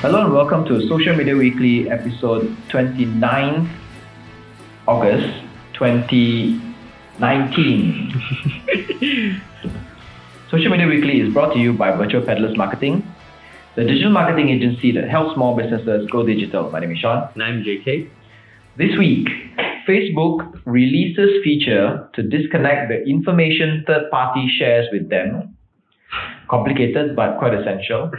Hello and welcome to Social Media Weekly episode 29th August 2019. Social Media Weekly is brought to you by Virtual Peddlers Marketing, the digital marketing agency that helps small businesses go digital. My name is Sean. And I'm JK. This week, Facebook releases feature to disconnect the information third party shares with them. Complicated but quite essential.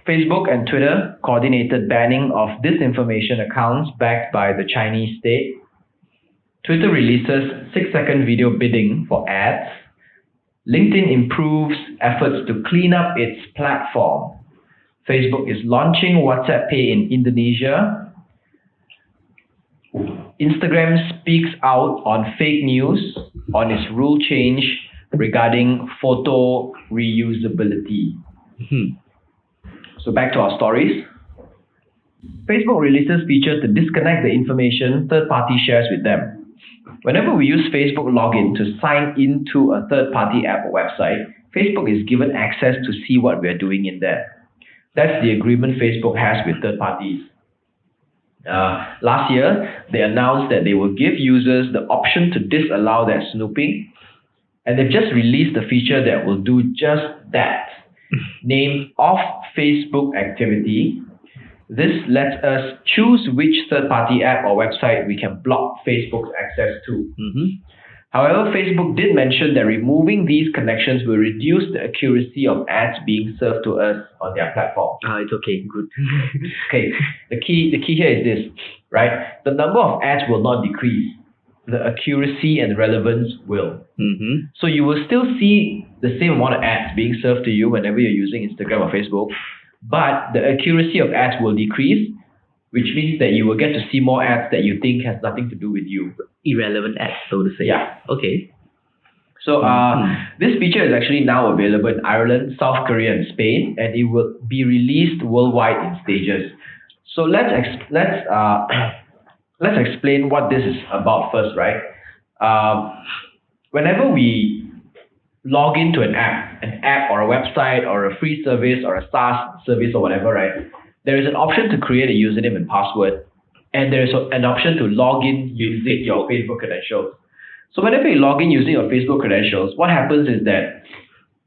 Facebook and Twitter coordinated banning of disinformation accounts backed by the Chinese state. Twitter releases 6-second video bidding for ads. LinkedIn improves efforts to clean up its platform. Facebook is launching WhatsApp Pay in Indonesia. Instagram speaks out on fake news on its rule change regarding photo reusability. So back to our stories. Facebook releases feature to disconnect the information third party shares with them. Whenever we use Facebook login to sign into a third party app or website, Facebook is given access to see what we are doing in there. That's the agreement Facebook has with third parties. Last year, they announced that they will give users the option to disallow their snooping, and they've just released a feature that will do just that, named Off Facebook Activity. This lets us choose which third-party app or website we can block Facebook's access to. However, Facebook did mention that removing these connections will reduce the accuracy of ads being served to us on their platform. It's okay, good. Okay, the key here is this, right? The number of ads will not decrease. The accuracy and relevance will. So you will still see the same amount of ads being served to you whenever you're using Instagram or Facebook, but the accuracy of ads will decrease, which means that you will get to see more ads that you think has nothing to do with you. Irrelevant ads, so to say. Yeah. Okay. So this feature is actually now available in Ireland, South Korea, and Spain, and it will be released worldwide in stages. So let's explain what this is about first, right? Whenever we log into an app or a website or a free service or a SaaS service or whatever, right? There is an option to create a username and password, and there is an option to log in using your Facebook credentials. So whenever you log in using your Facebook credentials, what happens is that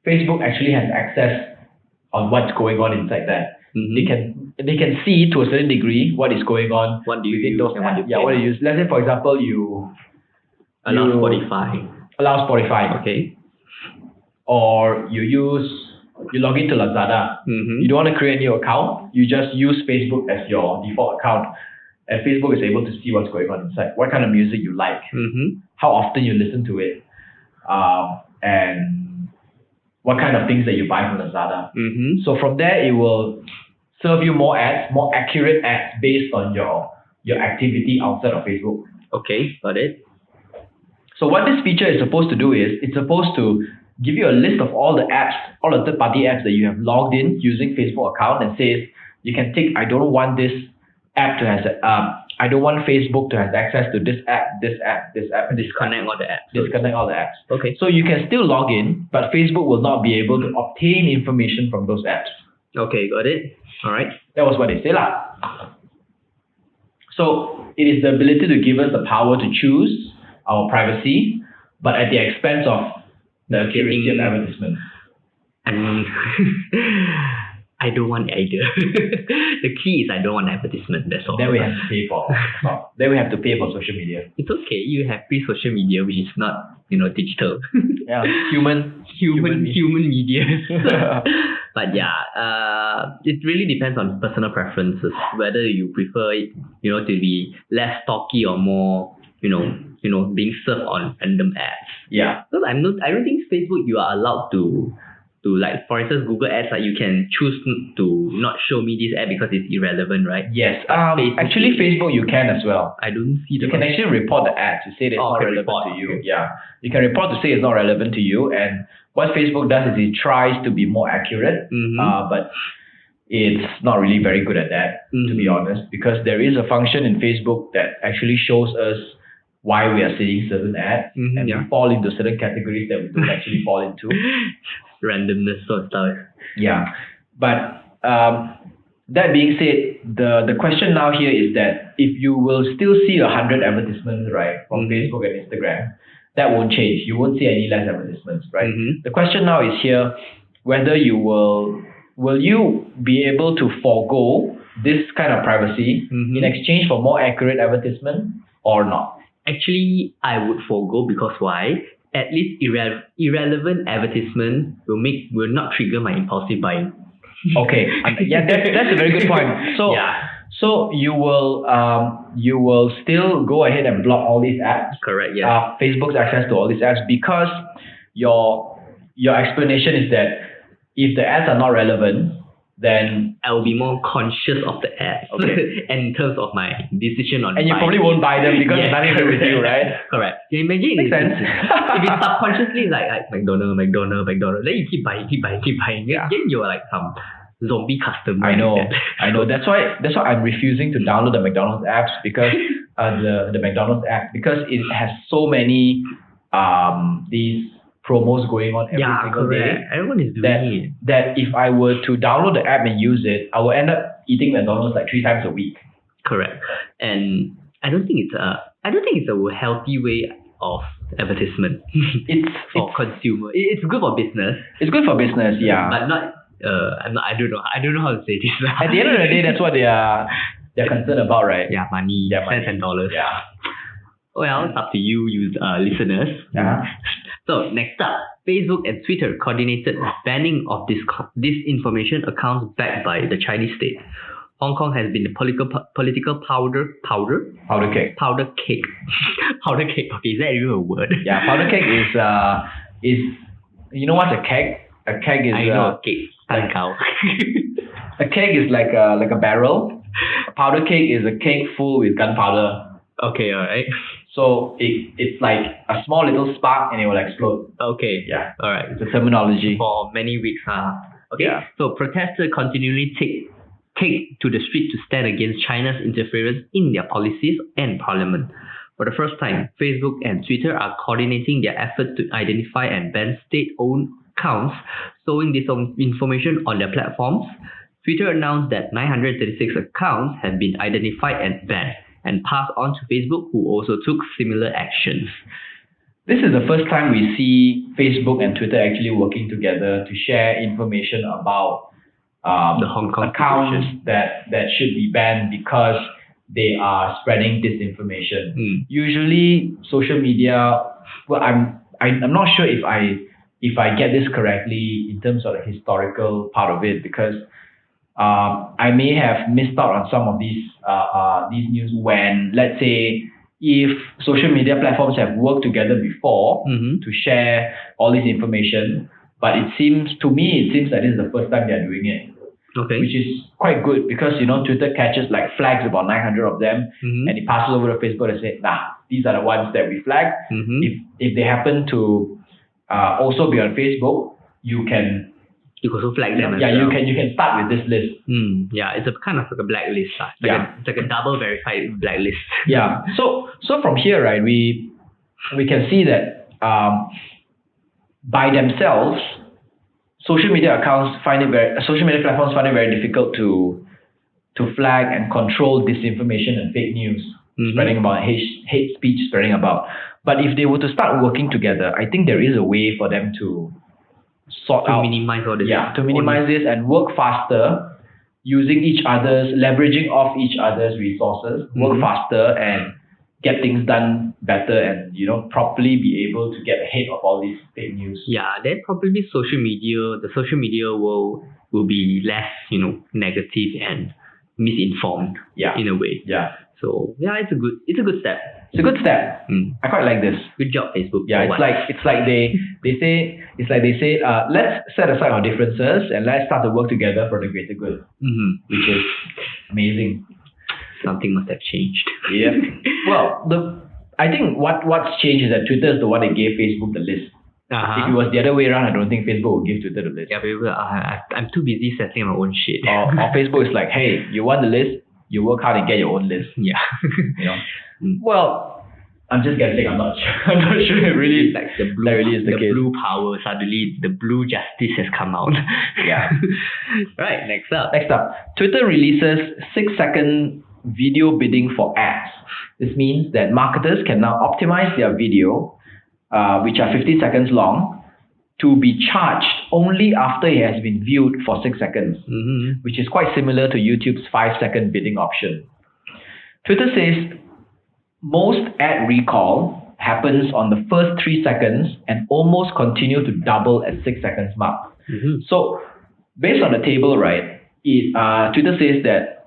Facebook actually has access on what's going on inside that. They can see to a certain degree what is going on. What do you within use those and what apps. you What you use. Let's say, for example, you allow Spotify. Allow Spotify. Okay. Or you log into Lazada. You don't want to create a new account. You just use Facebook as your default account. And Facebook is able to see what's going on inside. What kind of music you like. How often you listen to it. And what kind of things that you buy from Lazada. So from there, it will serve you more ads, more accurate ads based on your activity outside of Facebook. Okay, got it. So what this feature is supposed to do is, it's supposed to give you a list of all the apps, all the third-party apps that you have logged in using Facebook account, and says you can tick, I don't want this app to have, I don't want Facebook to have access to this app, this app, this app, and Disconnect all the apps. disconnect all the apps. Okay. So you can still log in, but Facebook will not be able to obtain information from those apps. Okay, got it. All right. That was what they say lah. So it is the ability to give us the power to choose our privacy, but at the expense of the accuracy of advertisement. And I don't want either. The key is I don't want advertisement, that's all. Then we have to pay for social media. It's okay, you have free social media which is not, digital. Yeah, human media. But yeah, it really depends on personal preferences, whether you prefer it, to be less stalky or more, being served on random ads. Yeah. Because I don't think Facebook you are allowed to like, for instance, Google Ads, like you can choose to not show me this ad because it's irrelevant, right? Yes. Actually, Facebook you can as well. I don't see You can actually report the ads to say that it's not relevant to you. Yeah. You can report to say it's not relevant to you, and what Facebook does is it tries to be more accurate, but it's not really very good at that, to be honest, because there is a function in Facebook that actually shows us why we are seeing certain ads, and we fall into certain categories that we don't actually fall into. Randomness sort of stuff. Yeah, but that being said, the question now here is that if you will still see 100 advertisements, right, from Facebook and Instagram, that won't change. You won't see any less advertisements, right? The question now is here whether you will you be able to forego this kind of privacy in exchange for more accurate advertisement or not? Actually, I would forego because why? At least irrelevant advertisement will not trigger my impulsive buying. Okay, that's a very good point. So so you will still go ahead and block all these apps. Correct. Yeah. Facebook's access to all these apps because your explanation is that if the ads are not relevant, then I will be more conscious of the ads and in terms of my decision on. And you probably won't buy them because it's nothing to do with you, right? Correct. Can you imagine? Makes sense. If it's subconsciously like McDonald's, then you keep buying. Yeah. Then you're like some zombie customer. I know. That's why I'm refusing to download the McDonald's apps because the McDonald's app because it has so many these promos going on every single day. Everyone is doing it. That if I were to download the app and use it, I will end up eating McDonald's like 3 times a week. Correct. And I don't think it's a healthy way of advertisement. It's for consumer. It's good for business. It's good for business, yeah. But not. I don't know how to say this. At the end of the day, that's what they're concerned about, right? Yeah, money, cents and dollars. Yeah. Well, it's up to you, listeners. Yeah. So next up, Facebook and Twitter coordinated banning of disinformation accounts backed by the Chinese state. Hong Kong has been a political powder cake. Okay, is that even a word? Yeah, powder cake is you know what's a keg? A keg is I know a cake. A keg is like a barrel. A powder cake is a cake full with gunpowder. Okay, alright. So it's like a small little spark and it will explode. Okay. Yeah. Alright. It's a terminology. For many weeks, Okay. Yeah. So protesters continually take to the street to stand against China's interference in their policies and parliament. For the first time, Facebook and Twitter are coordinating their efforts to identify and ban state-owned accounts sowing disinformation on their platforms. Twitter announced that 936 accounts have been identified and banned, and passed on to Facebook, who also took similar actions. This is the first time we see Facebook and Twitter actually working together to share information about the Hong Kong accounts that should be banned because they are spreading disinformation. Usually, social media. Well, I'm not sure if I get this correctly in terms of the historical part of it because I may have missed out on some of these news when, let's say, if social media platforms have worked together before to share all this information, but it seems that this is the first time they're doing it. Okay. Which is quite good because Twitter catches like flags about 900 of them and it passes over to Facebook and says, these are the ones that we flagged. If they happen to also be on Facebook, you can also flag them. Yeah, you can start with this list. Yeah, it's a kind of like a blacklist. It's like a double verified blacklist. Yeah. So from here, right, we can see that by themselves, social media platforms find it very difficult to flag and control disinformation and fake news spreading about, hate speech spreading about. But if they were to start working together, I think there is a way for them to minimize all this. Yeah, to minimize this and work faster, leveraging off each other's resources, work faster and get things done better and properly be able to get ahead of all these fake news. Yeah, then probably the social media will be less, negative and misinformed in a way. Yeah. So it's a good step. It's a good step. I quite like this. Good job, Facebook. Yeah, it's like they say let's set aside our differences and let's start to work together for the greater good. Which is amazing. Something must have changed. Yeah. Well, I think what's changed is that Twitter is the one that gave Facebook the list. If it was the other way around, I don't think Facebook would give Twitter the list. Yeah, I'm too busy settling my own shit. Or Facebook is like, hey, you want the list? You work hard and get your own list. Yeah. Well, I'm just guessing. I'm not sure. I'm not sure it really like the blue, that really is the case. Blue power, suddenly the blue justice has come out. Yeah. Right, next up. Twitter releases 6-second video bidding for ads. This means that marketers can now optimize their video, which are 50 seconds long, to be charged only after it has been viewed for 6 seconds, which is quite similar to YouTube's 5-second bidding option. Twitter says most ad recall happens on the first 3 seconds and almost continue to double at 6 seconds mark. So based on the table, right, Twitter says that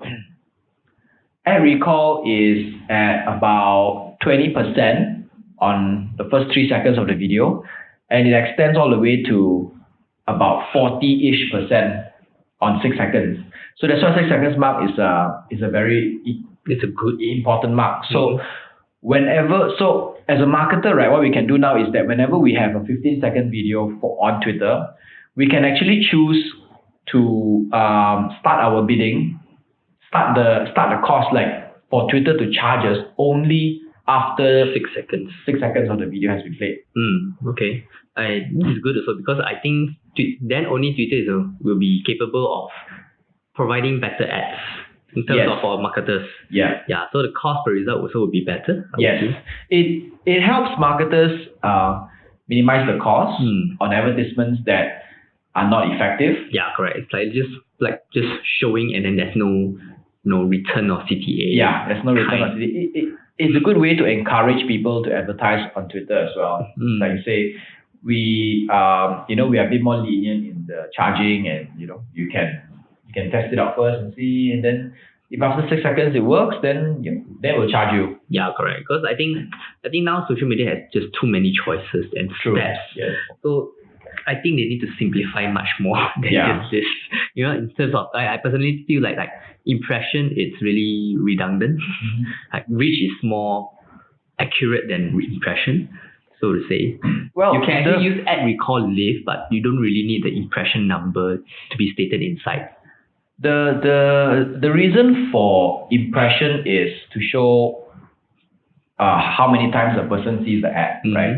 ad recall is at about 20% on the first 3 seconds of the video, and it extends all the way to about 40-ish% on 6 seconds. So that's why 6 seconds mark is a good important mark. So so as a marketer, right, what we can do now is that whenever we have a 15-second video on Twitter, we can actually choose to start our bidding, start the cost, like for Twitter to charge us only after 6 seconds. 6 seconds of the video has been played. Okay. This is good also, because I think then only Twitter will be capable of providing better ads in terms of our marketers. Yeah. So the cost per result also will be better. Yes. It helps marketers minimize the cost on advertisements that are not effective. Yeah, correct. It's just showing, and then there's no return of CTA. Yeah, there's no return of CTA. It's a good way to encourage people to advertise on Twitter as well. Like you say, we are a bit more lenient in the charging, and you can test it out first and see, and then if after 6 seconds it works, then we'll charge you. Yeah, correct. Because I think now social media has just too many choices and steps. Yes. So I think they need to simplify much more than just this. In terms of, I personally feel like impression, it's really redundant. Like reach is more accurate than impression, so to say. Well, you can actually use ad recall lift, but you don't really need the impression number to be stated inside. The reason for impression is to show how many times a person sees the ad, right?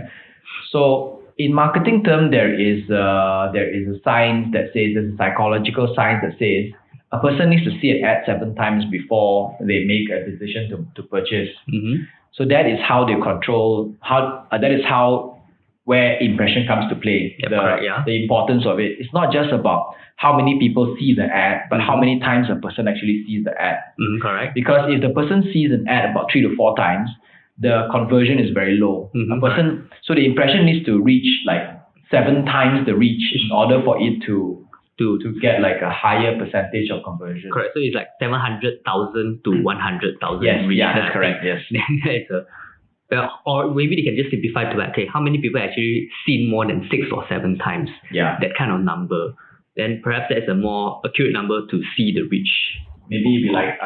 So in marketing term, there is a science that says, there's a psychological science that says a person needs to see an ad 7 times before they make a decision to purchase. So that is how they control where impression comes to play. The importance of it. It's not just about how many people see the ad, but how many times a person actually sees the ad. Correct. Because if the person sees an ad about 3 to 4 times, the conversion is very low. So the impression needs to reach like 7 times the reach in order for it to get like a higher percentage of conversion. Correct. So it's like 700,000 to 100,000 Yes, reach. yeah, that's correct. Yes. Or maybe they can just simplify to okay, how many people actually seen more than 6 or 7 times? Yeah. That kind of number. Then perhaps that's a more accurate number to see the reach. Maybe it'd be like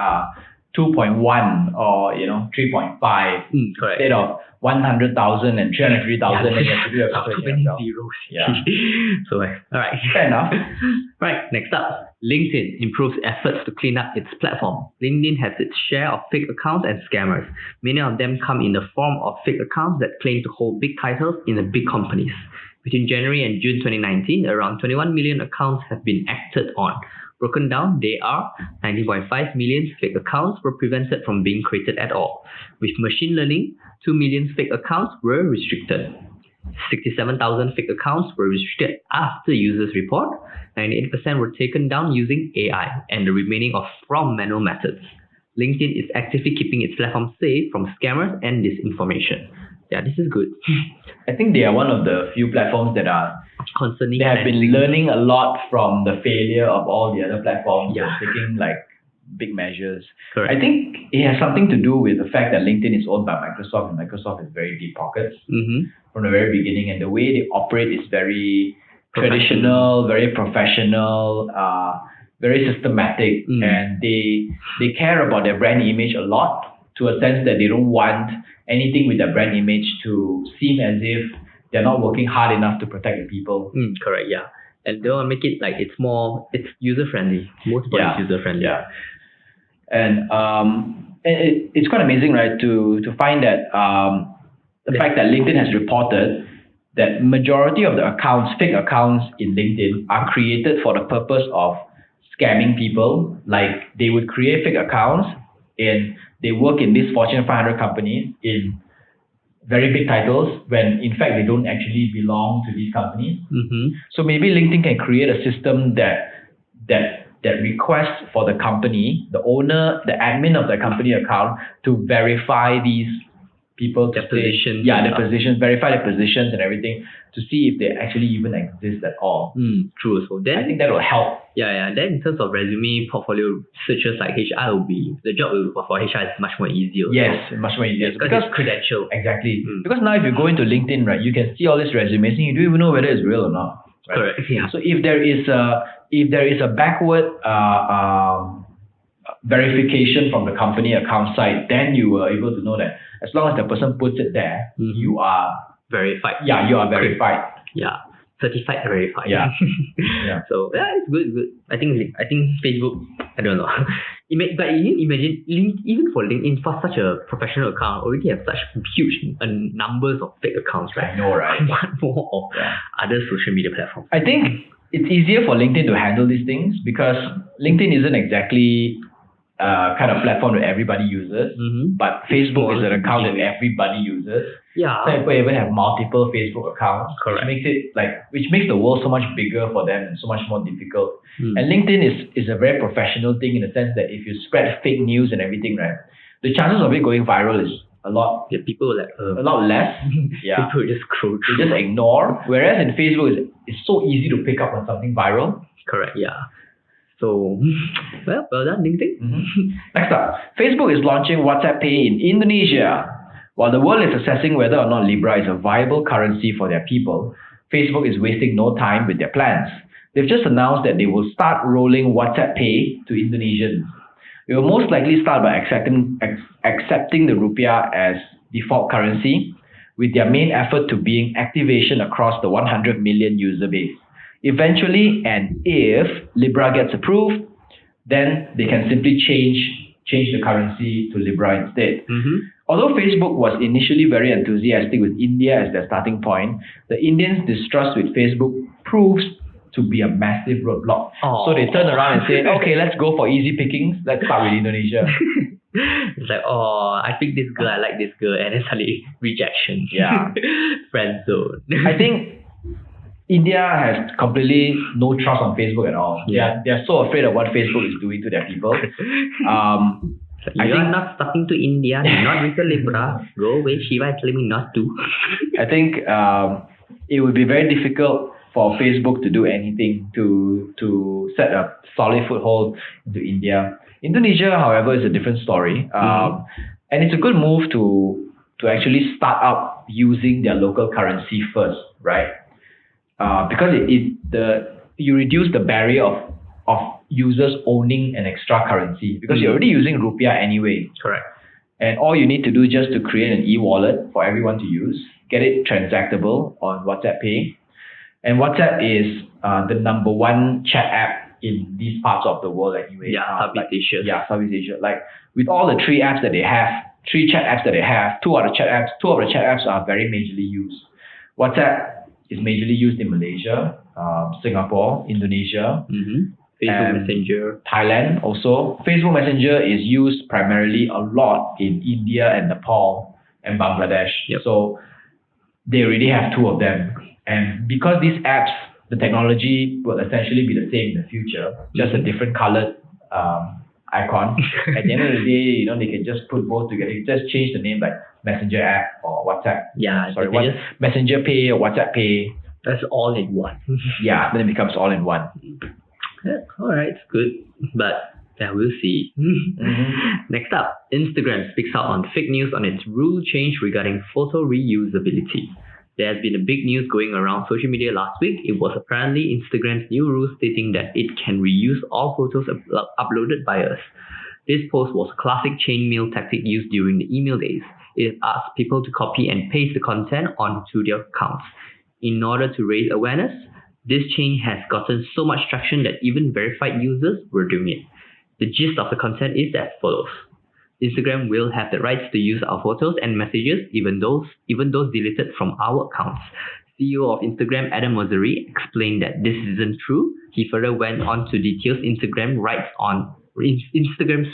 2.1 or 3.5 correct. instead of 100,000 and 350,000. And you have to do a so many zeros. Yeah. So all right. Fair enough. Right. Next up, LinkedIn improves efforts to clean up its platform. LinkedIn has its share of fake accounts and scammers. Many of them come in the form of fake accounts that claim to hold big titles in the big companies. Between January and June 2019, around 21 million accounts have been acted on. Broken down, they are 19.5 million fake accounts were prevented from being created at all. With machine learning, 2 million fake accounts were restricted. 67,000 fake accounts were restricted after users report. 98% were taken down using AI, and the remaining are from manual methods. LinkedIn is actively keeping its platform safe from scammers and disinformation. Yeah, this is good. I think they are one of the few platforms that are concerning. They have been learning a lot from the failure of all the other platforms. Yeah. And taking like big measures. Correct. I think it has something to do with the fact that LinkedIn is owned by Microsoft, and Microsoft has very deep pockets from the very beginning, and the way they operate is very traditional, very professional, very systematic, and they care about their brand image a lot, to a sense that they don't want anything with their brand image to seem as if they're not working hard enough to protect the people. Correct, yeah. And they want to make it like it's user friendly. Most part is user friendly. Yeah. And it's quite amazing, right, to find that the fact that LinkedIn has reported that majority of the accounts, fake accounts in LinkedIn, are created for the purpose of scamming people. Like they would create fake accounts and they work in these Fortune 500 companies in very big titles when in fact they don't actually belong to these companies. So maybe LinkedIn can create a system that requests for the company, the owner, the admin of the company account to verify these people to Their positions. their positions, verify their positions and everything to see if they actually even exist at all. True. So then I think that will help. Yeah. Then in terms of resume, portfolio searches like HR the job for HR is much more easier. Yes, much more easier. Because it's credential. Exactly. Because now if you go into LinkedIn, right, you can see all these resumes and you don't even know whether it's real or not. Right? Correct. Yeah. So if there is a backward verification from the company account side, then you were able to know that as long as the person puts it there, you are verified. Yeah, you are verified. Yeah. Certified verified. Yeah. So it's good. I think Facebook, I don't know. But you imagine even for LinkedIn, for such a professional account, already have such huge numbers of fake accounts, right? I know, right? What more of other social media platforms? I think it's easier for LinkedIn to handle these things because LinkedIn isn't exactly kind of platform that everybody uses, but Facebook is an account that everybody uses. Yeah. Some people even have multiple Facebook accounts, Correct. which makes the world so much bigger for them and so much more difficult. And LinkedIn is a very professional thing in the sense that if you spread fake news and everything, right, the chances of it going viral is a lot People are like a lot less. Yeah. People just scroll They through. just ignore. Whereas in Facebook, it's so easy to pick up on something viral. Correct. Yeah. So, well done, LinkedIn. Next up, Facebook is launching WhatsApp Pay in Indonesia. While the world is assessing whether or not Libra is a viable currency for their people, Facebook is wasting no time with their plans. They've just announced that they will start rolling WhatsApp Pay to Indonesians. They will most likely start by accepting the rupiah as default currency, with their main effort to being activation across the 100 million user base. Eventually, and if Libra gets approved, then they can simply change the currency to Libra instead. Although Facebook was initially very enthusiastic with India as their starting point, the Indians' distrust with Facebook proves to be a massive roadblock. So they turn around and say, okay, let's go for easy pickings. Let's start with Indonesia. It's like, I picked this girl, I like this girl, and then suddenly rejection. Yeah. Friend zone. I think India has completely no trust on Facebook at all. Yeah. They're so afraid of what Facebook is doing to their people. You're not talking to India, you're not with the Libra. Go away, Shiva is telling me not to. I think it would be very difficult for Facebook to do anything to set a solid foothold into India. Indonesia, however, is a different story. And it's a good move to actually start up using their local currency first, right? Because you reduce the barrier of users owning an extra currency because you're already using rupiah anyway. Correct. And all you need to do is just to create an e-wallet for everyone to use, get it transactable on WhatsApp Pay. And WhatsApp is the number one chat app in these parts of the world anyway. Southeast Asia. Yeah, Southeast Asia. Like with all the three chat apps that they have, two of the chat apps are very majorly used. WhatsApp is majorly used in Malaysia, Singapore, Indonesia, Facebook Messenger, Thailand also. Facebook Messenger is used primarily a lot in India and Nepal and Bangladesh. So they already have two of them. And because these apps, the technology will essentially be the same in the future, just a different colored icon. At the end of the day, they can just put both together. You just change the name like Messenger app or WhatsApp. Messenger Pay or WhatsApp Pay. That's all in one. Yeah, then it becomes all in one. Yeah, all right, it's good. But we'll see. Next up, Instagram speaks out on fake news on its rule change regarding photo reusability. There has been a big news going around social media last week. It was apparently Instagram's new rule stating that it can reuse all photos uploaded by us. This post was a classic chainmail tactic used during the email days. It asked people to copy and paste the content onto their accounts. In order to raise awareness, this change has gotten so much traction that even verified users were doing it. The gist of the content is as follows. Instagram will have the rights to use our photos and messages, even those deleted from our accounts. CEO of Instagram, Adam Mosseri, explained that this isn't true. He further went on to detail Instagram's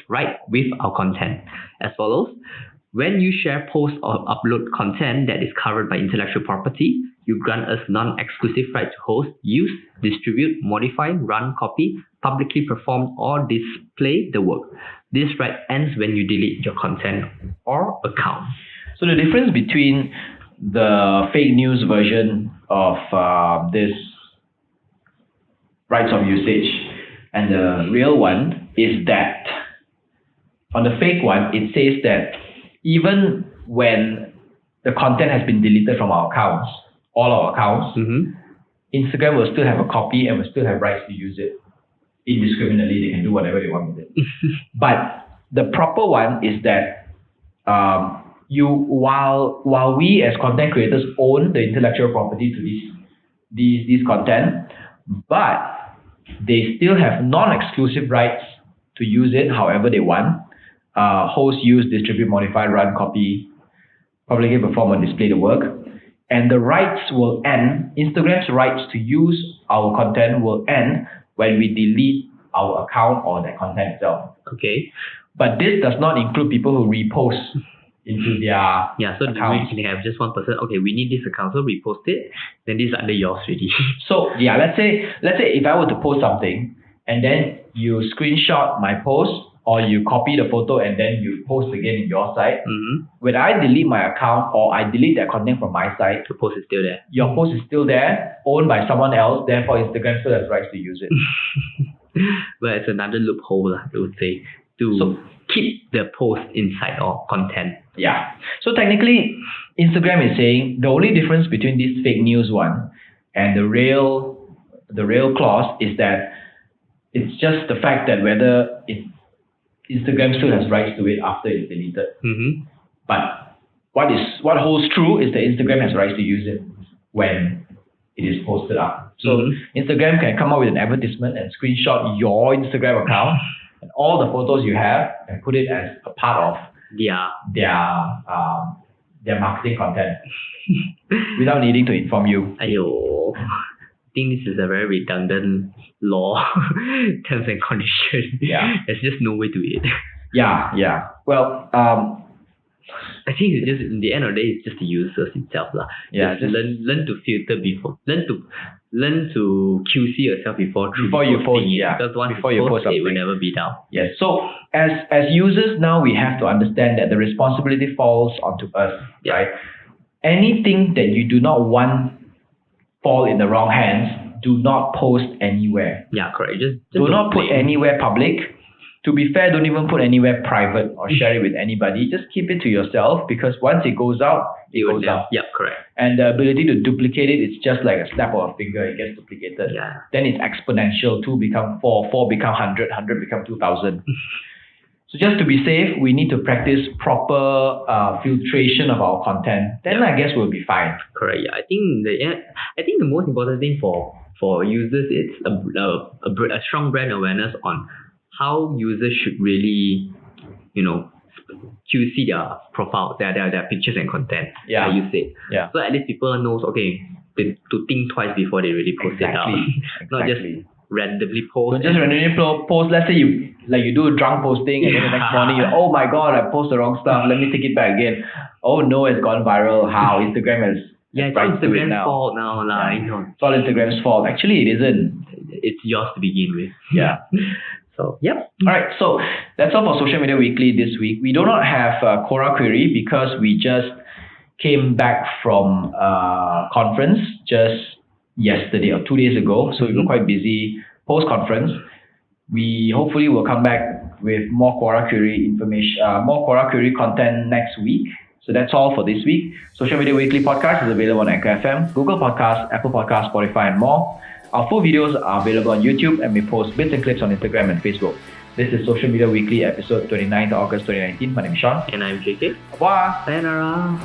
right with our content as follows. When you share, post, or upload content that is covered by intellectual property, you grant us non-exclusive right to host, use, distribute, modify, run, copy, publicly perform, or display the work. This right ends when you delete your content or account. So the difference between the fake news version of this rights of usage and the real one is that on the fake one, it says that even when the content has been deleted from our accounts, all our accounts, Instagram will still have a copy and will still have rights to use it indiscriminately. They can do whatever they want with it. But the proper one is that while we as content creators own the intellectual property to these content, but they still have non-exclusive rights to use it however they want. Host, use, distribute, modify, run, copy, publicly perform, and display the work. And the rights will end, Instagram's rights to use our content will end when we delete our account or that content itself. Okay. But this does not include people who repost into their so accounts. we can have just one person, okay, we need this account, so repost it, then this is under yours already. So yeah, let's say if I were to post something and then you screenshot my post or you copy the photo and then you post again in your site, when I delete my account or I delete that content from my site, the post is still there. Your post is still there, owned by someone else, therefore Instagram still has rights to use it. But it's another loophole, I would say, to keep the post inside or content. Yeah. So technically, Instagram is saying the only difference between this fake news one and the real clause is that it's just the fact that whether Instagram still has rights to it after it's deleted. But what holds true is that Instagram has rights to use it when it is posted up. So Instagram can come up with an advertisement and screenshot your Instagram account and all the photos you have and put it as a part of their marketing content without needing to inform you. Ayo. I think this is a very redundant law, terms and conditions. Yeah. There's just no way to it. Yeah. Well, I think it's just, in the end of the day, it's just the users itself. Yeah. Just learn to filter before. Learn to QC yourself before you post. Yeah. Because once you post it will never be down. Yes. So as users now, we have to understand that the responsibility falls onto us, right? Anything that you do not want fall in the wrong hands, do not post anywhere. Yeah, correct. Just do not put anywhere public. To be fair, don't even put anywhere private or share it with anybody. Just keep it to yourself because once it goes out, it goes out. Yeah, correct. And the ability to duplicate it, it's just like a snap of a finger. It gets duplicated. Yeah. Then it's exponential. 2 become 4, 4 become 100, 100 become 2,000. So just to be safe, we need to practice proper filtration of our content. Then I guess we'll be fine. Correct. Yeah, I think the most important thing for users is a strong brand awareness on how users should really, QC their profile, their pictures and content. Yeah. Like you said. Yeah. So at least people knows, okay, to think twice before they really post it out. Not just randomly post. Don't just randomly post. Let's say you do a drunk posting and then the next morning oh my god, I posted the wrong stuff. Let me take it back again. Oh no, it's gone viral. How Instagram has it's all Instagram's fault now. It's all Instagram's fault. Actually, it isn't. It's yours to begin with. Yeah. So, yep. All right. So that's all for Social Media Weekly this week. We do not have a Quora query because we just came back from a conference just yesterday or 2 days ago. So we were quite busy post-conference. We hopefully will come back with more Quora query information, more Quora query content next week. So that's all for this week. Social Media Weekly podcast is available on Anchor FM, Google Podcasts, Apple Podcasts, Spotify, and more. Our full videos are available on YouTube and we post bits and clips on Instagram and Facebook. This is Social Media Weekly episode 29th August 2019. My name is Sean. And I'm JK. Bye. Sayonara.